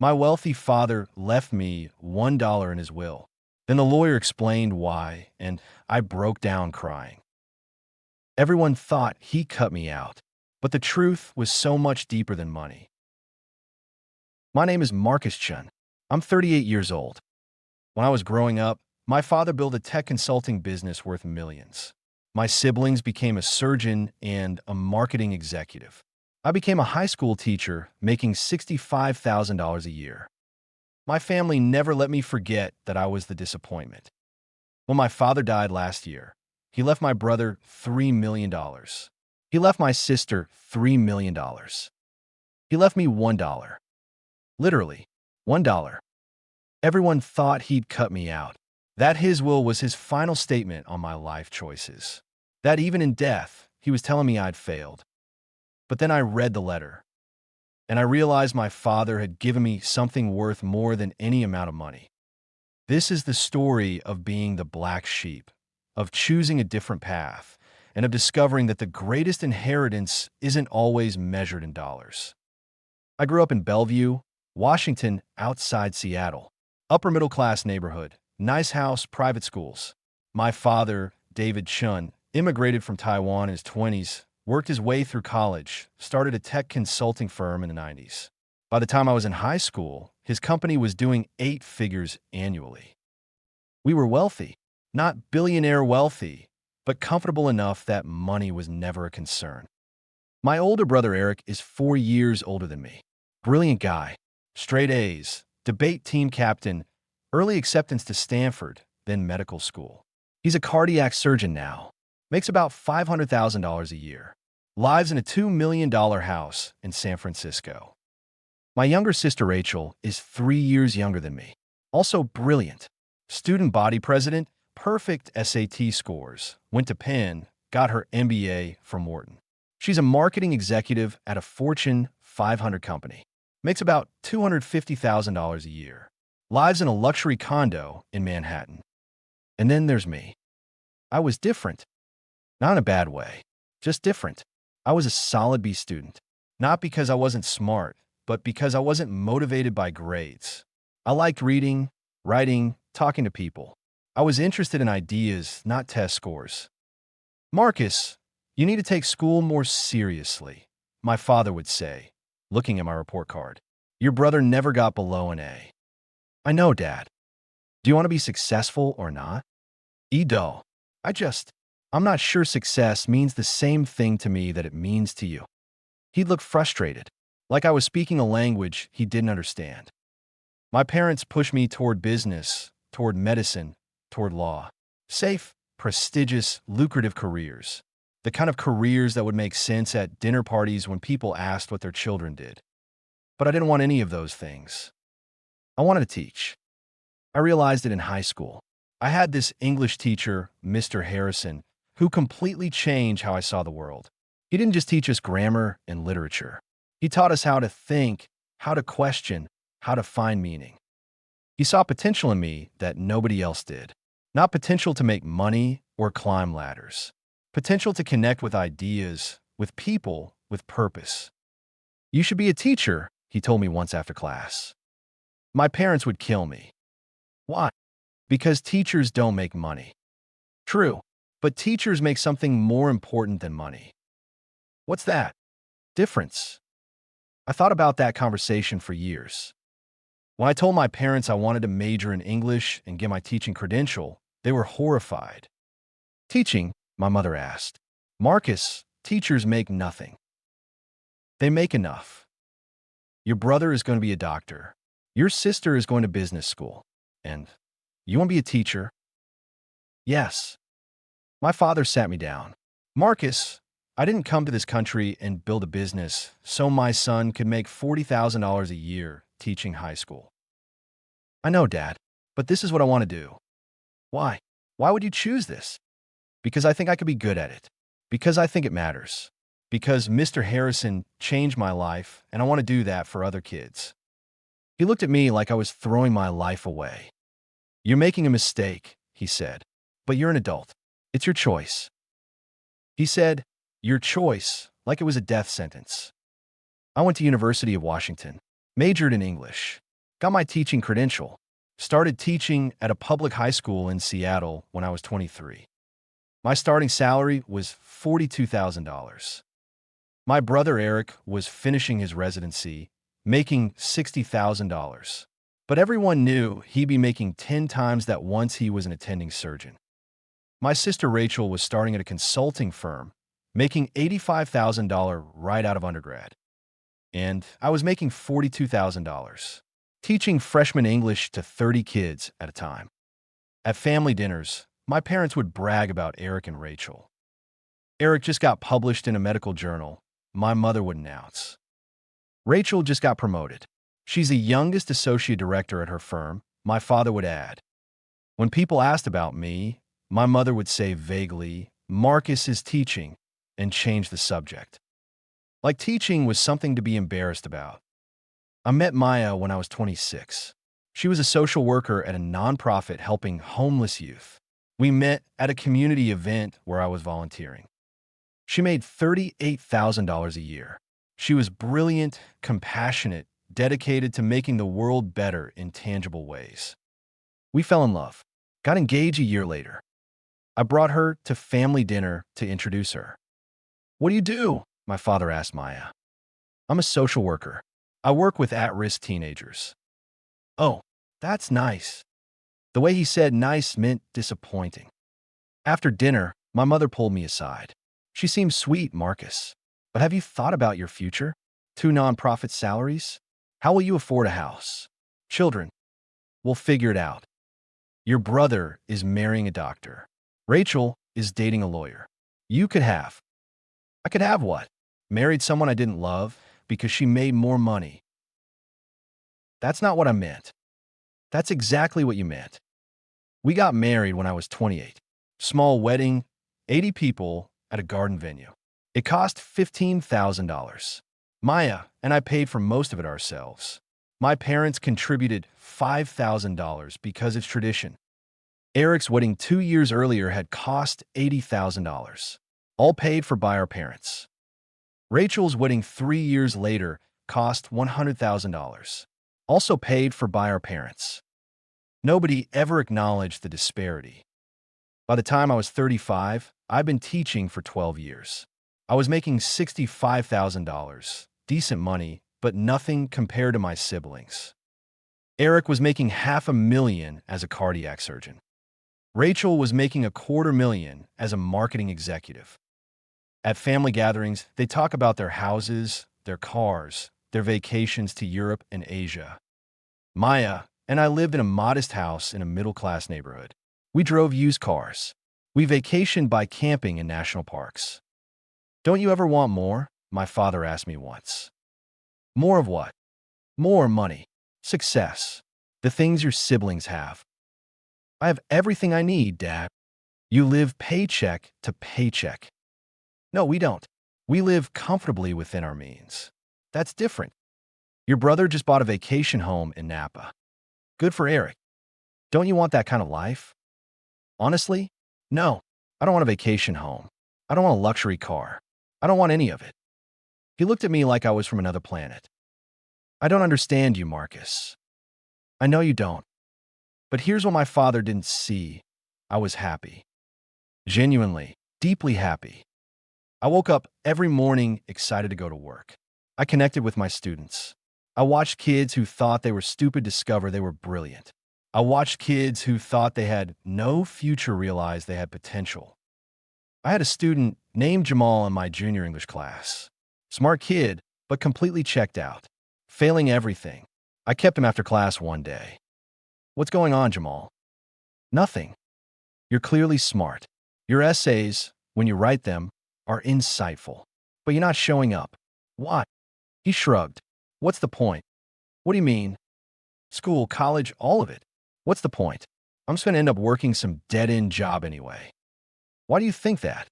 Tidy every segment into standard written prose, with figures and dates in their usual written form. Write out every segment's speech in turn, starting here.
My wealthy father left me $1 in his will. Then the lawyer explained why, and I broke down crying. Everyone thought he cut me out, but the truth was so much deeper than money. My name is Marcus Chen. I'm 38 years old. When I was growing up, my father built a tech consulting business worth millions. My siblings became a surgeon and a marketing executive. I became a high school teacher, making $65,000 a year. My family never let me forget that I was the disappointment. When my father died last year, he left my brother $3 million. He left my sister $3 million. He left me $1. Literally, $1. Everyone thought he'd cut me out. That his will was his final statement on my life choices. That even in death, he was telling me I'd failed. But then I read the letter, and I realized my father had given me something worth more than any amount of money. This is the story of being the black sheep, of choosing a different path, and of discovering that the greatest inheritance isn't always measured in dollars. I grew up in Bellevue, Washington, outside Seattle. Upper middle class neighborhood, nice house, private schools. My father, David Chen, immigrated from Taiwan in his 20s, worked his way through college, started a tech consulting firm in the 90s. By the time I was in high school, his company was doing 8 figures annually. We were wealthy, not billionaire wealthy, but comfortable enough that money was never a concern. My older brother Eric is 4 years older than me. Brilliant guy, straight A's, debate team captain, early acceptance to Stanford, then medical school. He's a cardiac surgeon now, makes about $500,000 a year, lives in a $2 million house in San Francisco. My younger sister Rachel is 3 years younger than me, also brilliant. Student body president, perfect SAT scores, went to Penn, got her MBA from Wharton. She's a marketing executive at a Fortune 500 company. Makes about $250,000 a year. Lives in a luxury condo in Manhattan. And then there's me. I was different. Not in a bad way, just different. I was a solid B student. Not because I wasn't smart, but because I wasn't motivated by grades. I liked reading, writing, talking to people. I was interested in ideas, not test scores. Marcus, you need to take school more seriously, my father would say, looking at my report card. Your brother never got below an A. I know, Dad. Do you want to be successful or not? Edo. I'm not sure success means the same thing to me that it means to you. He'd look frustrated, like I was speaking a language he didn't understand. My parents pushed me toward business, toward medicine, toward law. Safe, prestigious, lucrative careers. The kind of careers that would make sense at dinner parties when people asked what their children did. But I didn't want any of those things. I wanted to teach. I realized it in high school. I had this English teacher, Mr. Harrison, who completely changed how I saw the world. He didn't just teach us grammar and literature. He taught us how to think, how to question, how to find meaning. He saw potential in me that nobody else did. Not potential to make money or climb ladders. Potential to connect with ideas, with people, with purpose. You should be a teacher, he told me once after class. My parents would kill me. Why? Because teachers don't make money. True, but teachers make something more important than money. What's that? Difference. I thought about that conversation for years. When I told my parents I wanted to major in English and get my teaching credential, they were horrified. Teaching, my mother asked. Marcus, teachers make nothing. They make enough. Your brother is going to be a doctor. Your sister is going to business school. And you want to be a teacher? Yes. My father sat me down. Marcus, I didn't come to this country and build a business so my son could make $40,000 a year teaching high school. I know, Dad, but this is what I want to do. Why? Why would you choose this? Because I think I could be good at it. Because I think it matters. Because Mr. Harrison changed my life, and I want to do that for other kids. He looked at me like I was throwing my life away. You're making a mistake, he said, but you're an adult. It's your choice. He said, your choice, like it was a death sentence. I went to University of Washington, majored in English. Got my teaching credential. Started teaching at a public high school in Seattle when I was 23. My starting salary was $42,000. My brother Eric was finishing his residency, making $60,000. But everyone knew he'd be making 10 times that once he was an attending surgeon. My sister Rachel was starting at a consulting firm, making $85,000 right out of undergrad. And I was making $42,000, teaching freshman English to 30 kids at a time. At family dinners, my parents would brag about Eric and Rachel. Eric just got published in a medical journal, my mother would announce. Rachel just got promoted. She's the youngest associate director at her firm, my father would add. When people asked about me, my mother would say vaguely, Marcus is teaching, and change the subject. Like teaching was something to be embarrassed about. I met Maya when I was 26. She was a social worker at a nonprofit helping homeless youth. We met at a community event where I was volunteering. She made $38,000 a year. She was brilliant, compassionate, dedicated to making the world better in tangible ways. We fell in love, got engaged a year later. I brought her to family dinner to introduce her. "What do you do?" my father asked Maya. "I'm a social worker. I work with at-risk teenagers." "Oh, that's nice." The way he said nice meant disappointing. After dinner, my mother pulled me aside. "She seems sweet, Marcus. But have you thought about your future? 2 nonprofit salaries? How will you afford a house? Children? We'll figure it out. Your brother is marrying a doctor. Rachel is dating a lawyer. You could have." I could have what? Married someone I didn't love because she made more money. That's not what I meant. That's exactly what you meant. We got married when I was 28. Small wedding, 80 people at a garden venue. It cost $15,000. Maya and I paid for most of it ourselves. My parents contributed $5,000 because it's tradition. Eric's wedding 2 years earlier had cost $80,000, all paid for by our parents. Rachel's wedding 3 years later cost $100,000, also paid for by our parents. Nobody ever acknowledged the disparity. By the time I was 35, I'd been teaching for 12 years. I was making $65,000, decent money, but nothing compared to my siblings. Eric was making $500,000 as a cardiac surgeon. Rachel was making $250,000 as a marketing executive. At family gatherings, they talk about their houses, their cars, their vacations to Europe and Asia. Maya and I lived in a modest house in a middle-class neighborhood. We drove used cars. We vacationed by camping in national parks. "Don't you ever want more?" my father asked me once. "More of what?" "More money. Success. The things your siblings have." "I have everything I need, Dad." "You live paycheck to paycheck." "No, we don't. We live comfortably within our means." "That's different." "Your brother just bought a vacation home in Napa." "Good for Eric." "Don't you want that kind of life?" "Honestly, no. I don't want a vacation home. I don't want a luxury car. I don't want any of it." He looked at me like I was from another planet. "I don't understand you, Marcus." "I know you don't. But here's what my father didn't see. I was happy. Genuinely, deeply happy. I woke up every morning excited to go to work. I connected with my students. I watched kids who thought they were stupid discover they were brilliant. I watched kids who thought they had no future realize they had potential. I had a student named Jamal in my junior English class. Smart kid, but completely checked out, failing everything. I kept him after class one day. "What's going on, Jamal?" "Nothing. You're clearly smart. Your essays, when you write them, are insightful. But you're not showing up." "Why?" He shrugged. "What's the point?" "What do you mean?" "School, college, all of it. What's the point? I'm just going to end up working some dead-end job anyway." "Why do you think that?"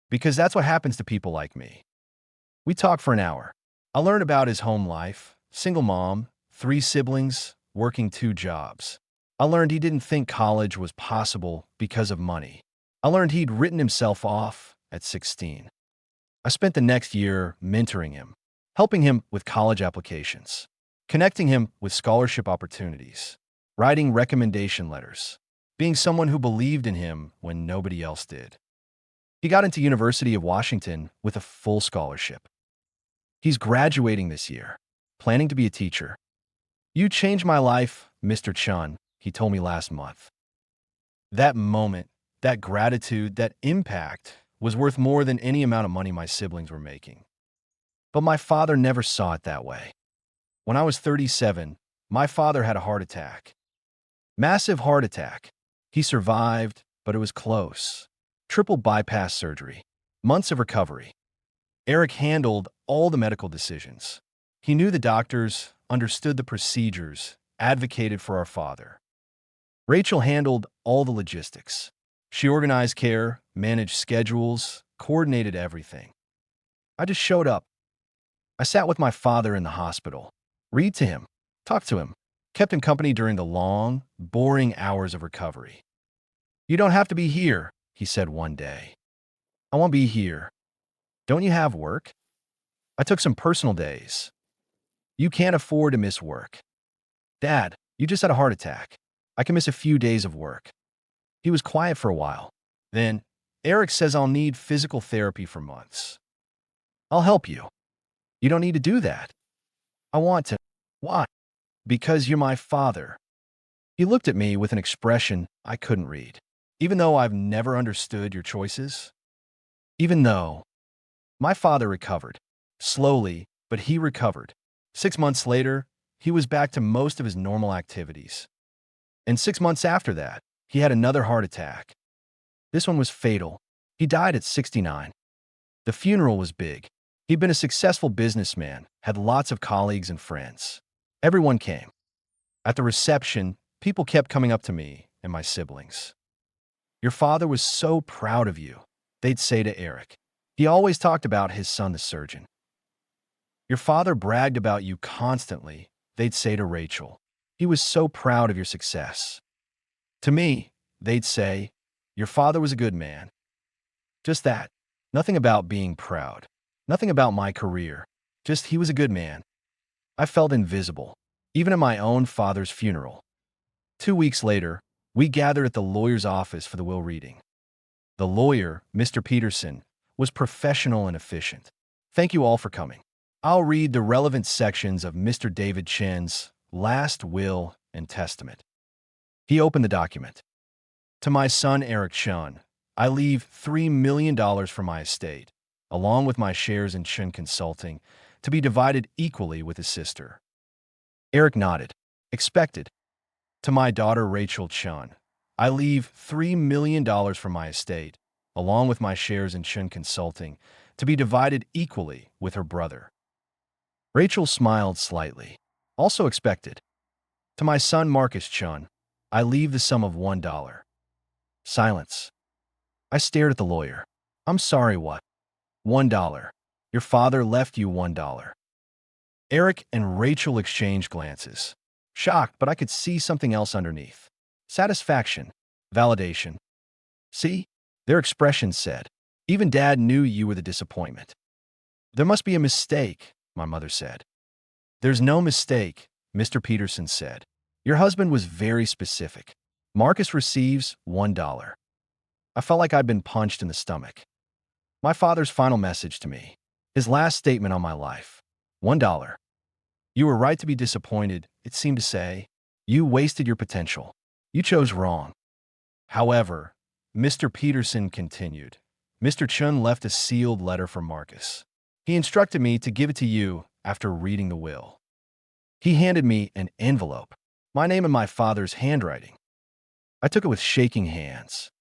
"Because that's what happens to people like me." We talked for an hour. I learned about his home life, single mom, 3 siblings, working 2 jobs. I learned he didn't think college was possible because of money. I learned he'd written himself off at 16. I spent the next year mentoring him, helping him with college applications, connecting him with scholarship opportunities, writing recommendation letters, being someone who believed in him when nobody else did. He got into University of Washington with a full scholarship. He's graduating this year, planning to be a teacher. "You changed my life, Mr. Chen," he told me last month. That moment, that gratitude, that impact was worth more than any amount of money my siblings were making. But my father never saw it that way. When I was 37, my father had a heart attack. Massive heart attack. He survived, but it was close. Triple bypass surgery. Months of recovery. Eric handled all the medical decisions. He knew the doctors, understood the procedures, advocated for our father. Rachel handled all the logistics. She organized care, managed schedules, coordinated everything. I just showed up. I sat with my father in the hospital, read to him, talked to him, kept him company during the long, boring hours of recovery. "You don't have to be here," he said one day. "I won't be here. Don't you have work?" I took some personal days. "You can't afford to miss work." "Dad, you just had a heart attack. I can miss a few days of work." He was quiet for a while. Then, "Eric says I'll need physical therapy for months." "I'll help you." "You don't need to do that." "I want to." "Why?" "Because you're my father." He looked at me with an expression I couldn't read. "Even though I've never understood your choices?" Even though. My father recovered. Slowly, but he recovered. 6 months later, he was back to most of his normal activities. And 6 months after that, he had another heart attack. This one was fatal. He died at 69. The funeral was big. He'd been a successful businessman, had lots of colleagues and friends. Everyone came. At the reception, people kept coming up to me and my siblings. "Your father was so proud of you," they'd say to Eric. "He always talked about his son, the surgeon." "Your father bragged about you constantly," they'd say to Rachel. "He was so proud of your success." To me, they'd say, "Your father was a good man." Just that. Nothing about being proud. Nothing about my career. Just he was a good man. I felt invisible, even at my own father's funeral. 2 weeks later, we gathered at the lawyer's office for the will reading. The lawyer, Mr. Peterson, was professional and efficient. "Thank you all for coming. I'll read the relevant sections of Mr. David Chen's last will and testament." He opened the document. "To my son Eric Chen, I leave $3 million from my estate, along with my shares in Chen Consulting, to be divided equally with his sister." Eric nodded. "Expected." "To my daughter Rachel Chen, I leave $3 million from my estate, along with my shares in Chen Consulting, to be divided equally with her brother." Rachel smiled slightly. "Also expected." "To my son Marcus Chen, I leave the sum of $1. Silence. I stared at the lawyer. "I'm sorry, what?" $1. Your father left you $1. Eric and Rachel exchanged glances. Shocked, but I could see something else underneath. Satisfaction. Validation. "See?" Their expressions said. "Even Dad knew you were the disappointment." "There must be a mistake," my mother said. "There's no mistake," Mr. Peterson said. "Your husband was very specific. Marcus receives $1. I felt like I'd been punched in the stomach. My father's final message to me. His last statement on my life. $1. "You were right to be disappointed," it seemed to say. "You wasted your potential. You chose wrong." However, Mr. Peterson continued. "Mr. Chen left a sealed letter for Marcus. He instructed me to give it to you after reading the will." He handed me an envelope, my name in my father's handwriting. I took it with shaking hands.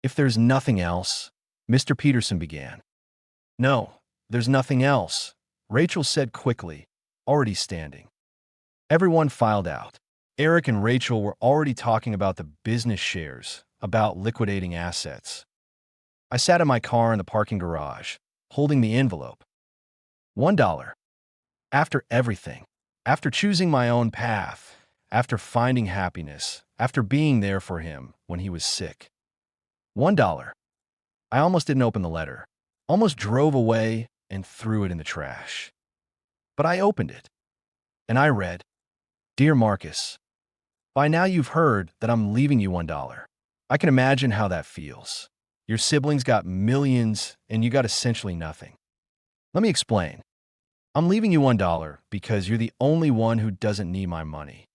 "If there's nothing else," Mr. Peterson began. "No, there's nothing else," Rachel said quickly, already standing. Everyone filed out. Eric and Rachel were already talking about the business shares, about liquidating assets. I sat in my car in the parking garage, holding the envelope. $1. After everything, after choosing my own path, after finding happiness, after being there for him when he was sick. $1. I almost didn't open the letter, almost drove away and threw it in the trash. But I opened it. And I read, "Dear Marcus, by now you've heard that I'm leaving you $1. I can imagine how that feels. Your siblings got millions and you got essentially nothing. Let me explain. I'm leaving you $1 because you're the only one who doesn't need my money.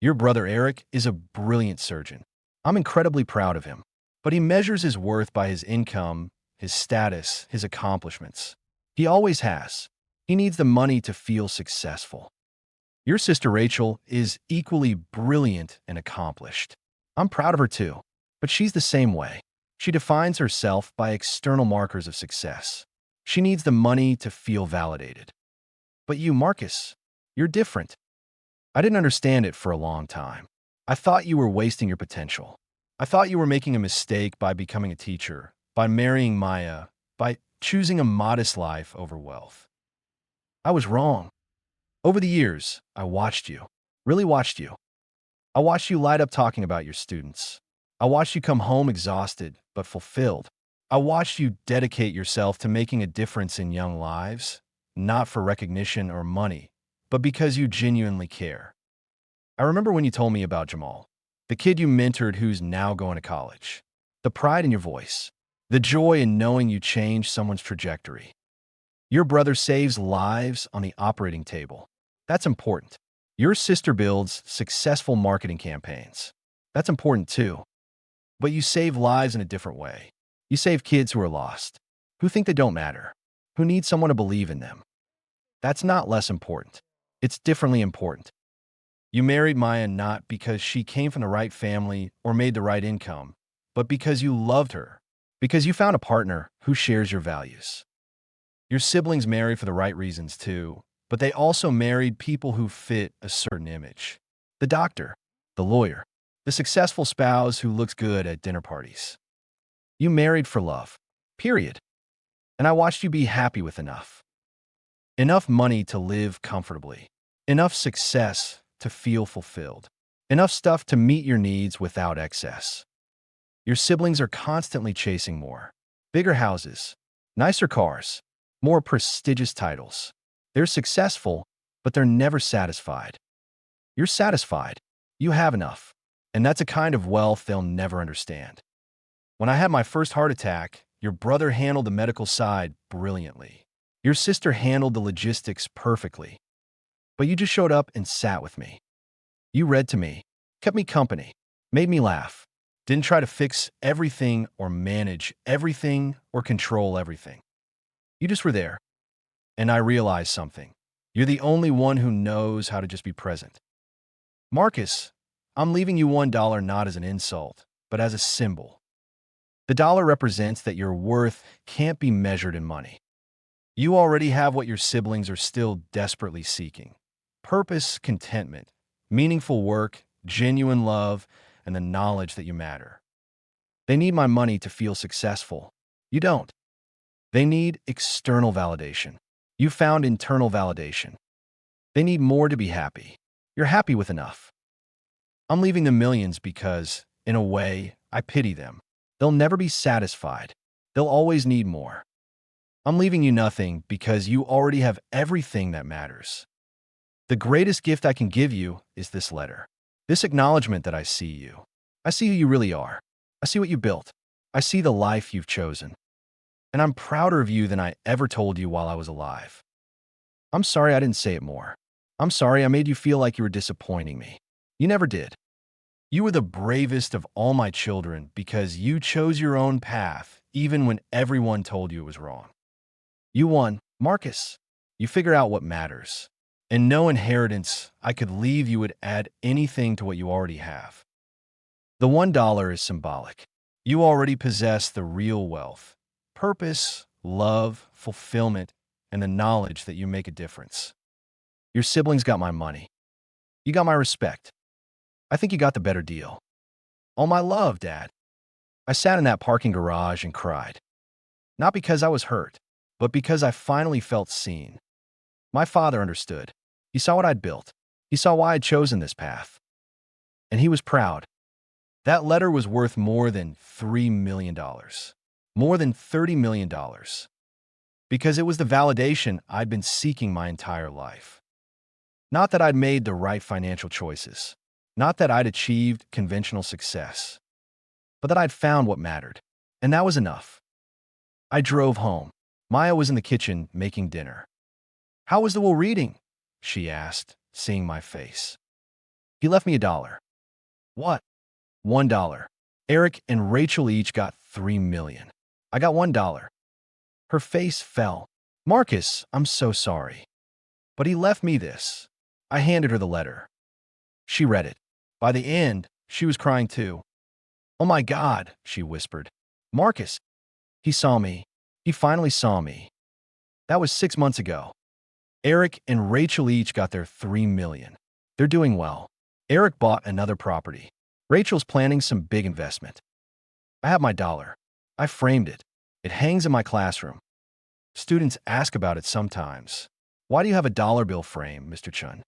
Your brother Eric is a brilliant surgeon. I'm incredibly proud of him. But he measures his worth by his income, his status, his accomplishments. He always has. He needs the money to feel successful. Your sister Rachel is equally brilliant and accomplished. I'm proud of her too. But she's the same way. She defines herself by external markers of success. She needs the money to feel validated. But you, Marcus, you're different. I didn't understand it for a long time. I thought you were wasting your potential. I thought you were making a mistake by becoming a teacher, by marrying Maya, by choosing a modest life over wealth. I was wrong. Over the years, I watched you, really watched you. I watched you light up talking about your students. I watched you come home exhausted but fulfilled. I watched you dedicate yourself to making a difference in young lives, not for recognition or money, but because you genuinely care. I remember when you told me about Jamal, the kid you mentored who's now going to college. The pride in your voice, the joy in knowing you changed someone's trajectory. Your brother saves lives on the operating table. That's important. Your sister builds successful marketing campaigns. That's important too. But you save lives in a different way. You save kids who are lost, who think they don't matter, who need someone to believe in them. That's not less important. It's differently important. You married Maya not because she came from the right family or made the right income, but because you loved her, because you found a partner who shares your values. Your siblings married for the right reasons too, but they also married people who fit a certain image. The doctor, the lawyer, the successful spouse who looks good at dinner parties. You married for love, period. And I watched you be happy with enough. Enough money to live comfortably. Enough success to feel fulfilled. Enough stuff to meet your needs without excess. Your siblings are constantly chasing more. Bigger houses, nicer cars, more prestigious titles. They're successful, but they're never satisfied. You're satisfied. You have enough. And that's a kind of wealth they'll never understand. When I had my first heart attack, your brother handled the medical side brilliantly. Your sister handled the logistics perfectly. But you just showed up and sat with me. You read to me, kept me company, made me laugh, didn't try to fix everything or manage everything or control everything. You just were there. And I realized something. You're the only one who knows how to just be present. Marcus, I'm leaving you $1 not as an insult, but as a symbol. The dollar represents that your worth can't be measured in money. You already have what your siblings are still desperately seeking: purpose, contentment, meaningful work, genuine love, and the knowledge that you matter. They need my money to feel successful. You don't. They need external validation. You found internal validation. They need more to be happy. You're happy with enough. I'm leaving them millions because, in a way, I pity them. They'll never be satisfied. They'll always need more. I'm leaving you nothing because you already have everything that matters. The greatest gift I can give you is this letter. This acknowledgement that I see you. I see who you really are. I see what you built. I see the life you've chosen. And I'm prouder of you than I ever told you while I was alive. I'm sorry I didn't say it more. I'm sorry I made you feel like you were disappointing me. You never did. You were the bravest of all my children because you chose your own path even when everyone told you it was wrong. You won, Marcus. You figure out what matters. And no inheritance I could leave you would add anything to what you already have. The $1 is symbolic. You already possess the real wealth: purpose, love, fulfillment, and the knowledge that you make a difference. Your siblings got my money. You got my respect. I think you got the better deal. All my love, Dad. I sat in that parking garage and cried. Not because I was hurt, but because I finally felt seen. My father understood. He saw what I'd built. He saw why I'd chosen this path. And he was proud. That letter was worth more than $3 million. More than $30 million. Because it was the validation I'd been seeking my entire life. Not that I'd made the right financial choices. Not that I'd achieved conventional success. But that I'd found what mattered. And that was enough. I drove home. Maya was in the kitchen making dinner. "How was the will reading?" she asked, seeing my face. "He left me $1. "What?" $1. Eric and Rachel each got 3 million. I got $1. Her face fell. "Marcus, I'm so sorry. But he left me this." I handed her the letter. She read it. By the end, she was crying too. "Oh my God," she whispered. "Marcus, he saw me. He finally saw me." That was 6 months ago. Eric and Rachel each got their 3 million. They're doing well. Eric bought another property. Rachel's planning some big investment. I have my dollar. I framed it. It hangs in my classroom. Students ask about it sometimes. "Why do you have a dollar bill frame, Mr. Chen?"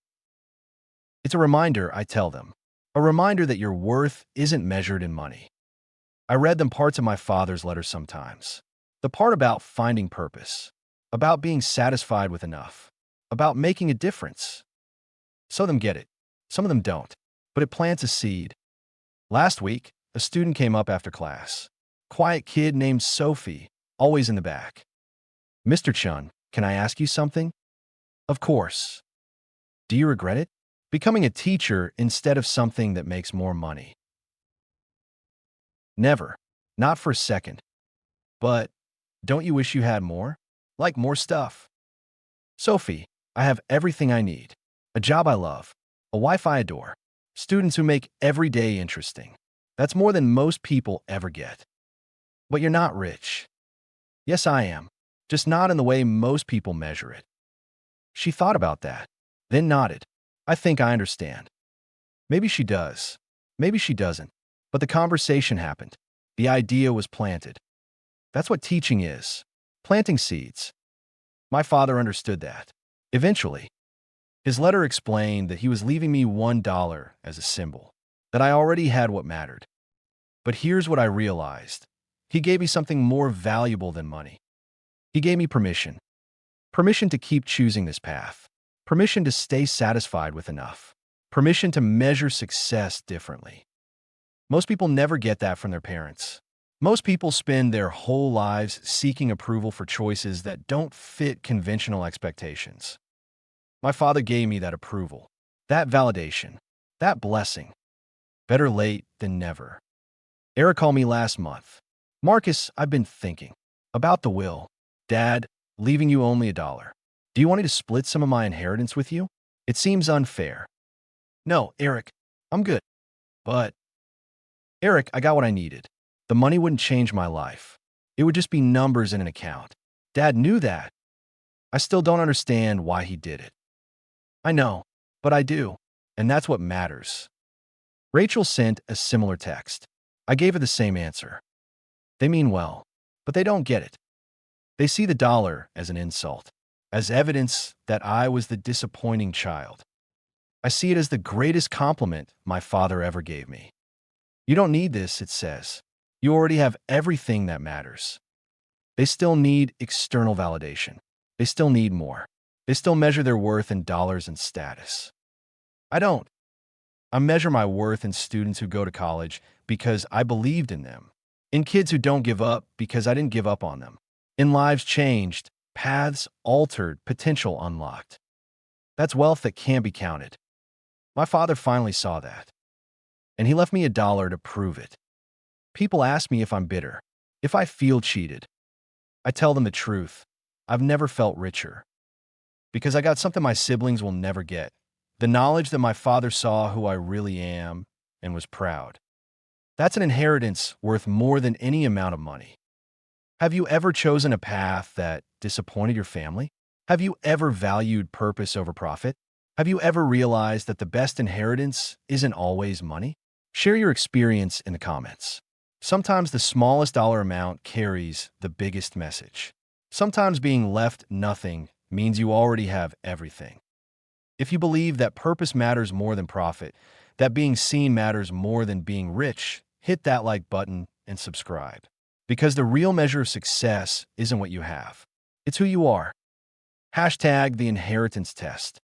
"It's a reminder," I tell them. "A reminder that your worth isn't measured in money." I read them parts of my father's letter sometimes. The part about finding purpose, about being satisfied with enough, about making a difference. Some of them get it. Some of them don't. But it plants a seed. Last week, a student came up after class. Quiet kid named Sophie, always in the back. "Mr. Chun, can I ask you something?" "Of course." "Do you regret it? Becoming a teacher instead of something that makes more money?" "Never. Not for a second. But don't you wish you had more? Like more stuff?" "Sophie, I have everything I need. A job I love. A wife I adore. Students who make every day interesting. That's more than most people ever get." "But you're not rich." "Yes, I am. Just not in the way most people measure it." She thought about that, then nodded. "I think I understand." Maybe she does. Maybe she doesn't. But the conversation happened. The idea was planted. That's what teaching is. Planting seeds. My father understood that. Eventually, his letter explained that he was leaving me $1 as a symbol, that I already had what mattered. But here's what I realized. He gave me something more valuable than money. He gave me permission. Permission to keep choosing this path. Permission to stay satisfied with enough. Permission to measure success differently. Most people never get that from their parents. Most people spend their whole lives seeking approval for choices that don't fit conventional expectations. My father gave me that approval, that validation, that blessing. Better late than never. Eric called me last month. "Marcus, I've been thinking about the will. Dad, leaving you only $1. Do you want me to split some of my inheritance with you? It seems unfair." "No, Eric, I'm good." "But, Eric, I got what I needed. The money wouldn't change my life. It would just be numbers in an account. Dad knew that. I still don't understand why he did it." "I know, but I do. And that's what matters." Rachel sent a similar text. I gave her the same answer. They mean well, but they don't get it. They see the dollar as an insult, as evidence that I was the disappointing child. I see it as the greatest compliment my father ever gave me. "You don't need this," it says. "You already have everything that matters." They still need external validation. They still need more. They still measure their worth in dollars and status. I don't. I measure my worth in students who go to college because I believed in them, in kids who don't give up because I didn't give up on them, in lives changed, paths altered, potential unlocked. That's wealth that can't be counted. My father finally saw that, and he left me $1 to prove it. People ask me if I'm bitter, if I feel cheated. I tell them the truth. I've never felt richer. Because I got something my siblings will never get. The knowledge that my father saw who I really am and was proud. That's an inheritance worth more than any amount of money. Have you ever chosen a path that disappointed your family? Have you ever valued purpose over profit? Have you ever realized that the best inheritance isn't always money? Share your experience in the comments. Sometimes the smallest dollar amount carries the biggest message. Sometimes being left nothing means you already have everything. If you believe that purpose matters more than profit, that being seen matters more than being rich, hit that like button and subscribe. Because the real measure of success isn't what you have. It's who you are. #TheInheritance Test.